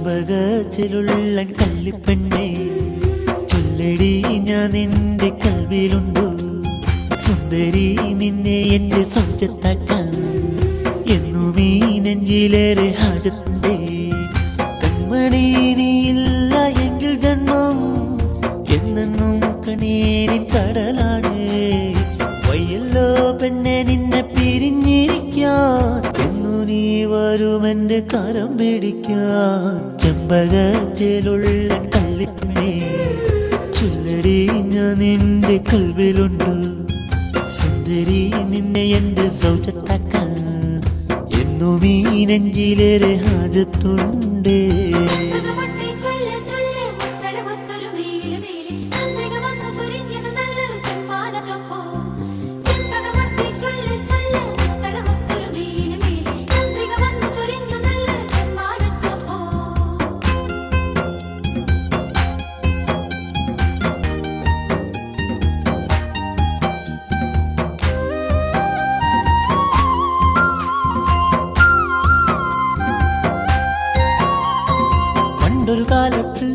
ചെമ്പകച്ചിലുള്ള കള്ളിപ്പെണ്ണേ, ചൊല്ലടി ഞാൻ നിന്റെ കൽവിലുണ്ടോ? സുന്ദരി നിന്നെ എന്റെ സൗജത്താക്കാൻ എന്നും ഈ നെഞ്ചിലേറെ ഹാജത്തുണ്ടേ. കൺമണി നീയില്ല എങ്കിൽ ജന്മം എന്നെന്നും കണ്ണീരിൻ കടലാണ്. വയ്യല്ലോ പെണ്ണെ നിന്നെ പിരിഞ്ഞിരിക്കാൻ, എന്നു നീ വരുമെന്റെ കരം പിടിക്കാൻ. ചെമ്പകച്ചിലുള്ള കള്ളിപ്പെണ്ണേ, ചൊല്ലടി ഞാൻ നിന്റെ കൽവിലുണ്ട്. സുന്ദരി നിന്നെ എന്റെ സൗജത്താക്കാൻ എന്നും ഈ നെഞ്ചിലേറെ ഹാജത്തുണ്ട്. പണ്ടൊരു കാലത്ത്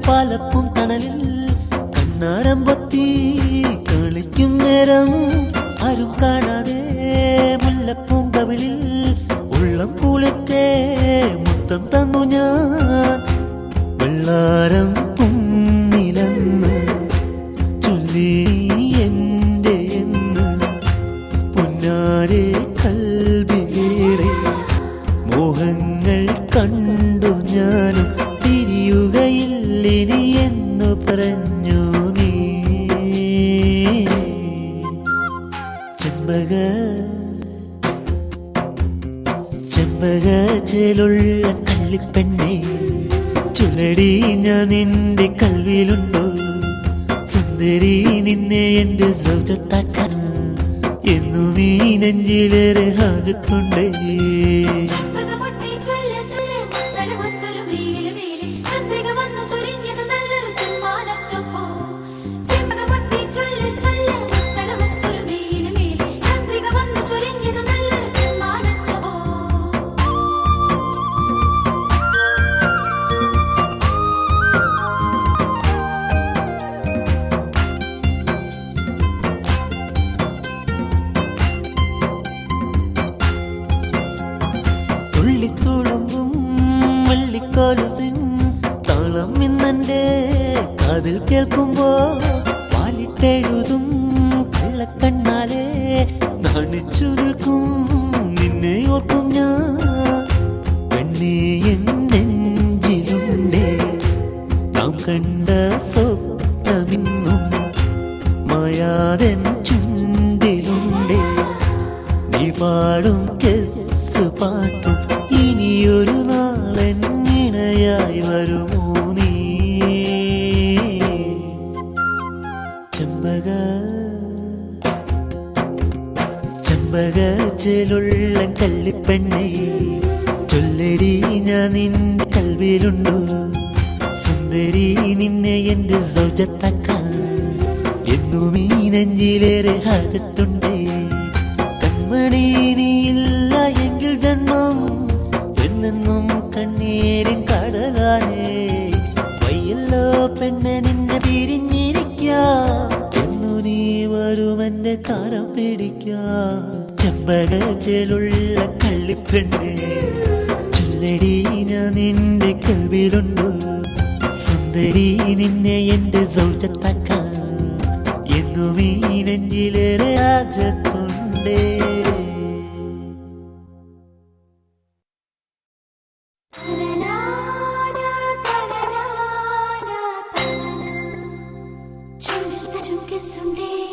പാലപ്പും തണലിൽ കണ്ണാരം പൊത്തി കളിക്കും നേരം ആരും കാണാതെ മുല്ലപ്പും കവിളിൽ ഉള്ളം കുളിക്കെ മുത്തം തന്നു ഞാൻ. വെള്ളാരം പൊന്നിലെന്ന് ചൊല്ലി എന്റെ എന്ന് പൊന്നാരെ കൽവിലേറെ മോഹങ്ങൾ കണ്ടു ഞാനും തിരിയുകയില്ലിനി എന്നു പറഞ്ഞു നീ. ചെമ്പകച്ചിലുള്ള കള്ളിപ്പെണ്ണേ, ചൊല്ലടി ഞാൻ നിന്റെ കൽവിലുണ്ടോ? സുന്ദരി നിന്നെ എന്റെ സൗജത്താക്കാൻ എന്നും ഈ നെഞ്ചിലേറെ ഹാജത്തുണ്ടേ. തുള്ളിത്തുളുമ്പും വള്ളിക്കോലുസിൻ താളം ഇന്നെന്റെ കാതിൽ കേൾക്കുമ്പോ പാലിട്ടെഴുതും കള്ളക്കണ്ണാലെ നാണിച്ചു നിൽക്കും നിന്നെ ഓർക്കും ഞാൻ. പെണ്ണേ എൻ നെഞ്ചിലുണ്ടേ നാം കണ്ട സ്വപ്നമിന്നും മായാതെൻ ചുണ്ടിലുണ്ടേ. നീ പാടും കെസ് പാട്ടും ഇനിയൊരു നാളൻ ഇണയായി വരുമോ നീ? ചെമ്പകച്ചിലുള്ള കള്ളിപ്പെണ്ണേ, ചൊല്ലടി ഞാൻ നിന്റെ കൽവിലുണ്ടോ? സുന്ദരി നിന്നെ എന്റെ സൗജത്താക്കാൻ എന്നും ഈ നെഞ്ചിലേറെ ഹാജത്തുണ്ടേ. കൺമണി നീയില്ല എങ്കിൽ ജന്മം എന്നെന്നും കണ്ണീരിൻ കടലാണ്. വയ്യല്ലോ പെണ്ണെ നിന്നെ പിരിഞ്ഞിരിക്കാൻ, എന്നു നീ വരുമെന്റെ കരം പിടിക്കാൻ. ചെമ്പകച്ചിലുള്ള കള്ളിപ്പെണ്ണേ, ചൊല്ലടി ഞാൻ നിന്റെ കൽവിലുണ്ടോ? സുന്ദരി നിന്നെ എന്റെ സൗജത്താക്കാൻ എന്നും ഈ നെഞ്ചിലേറെ ഹാജത്തുണ്ടേ. Someday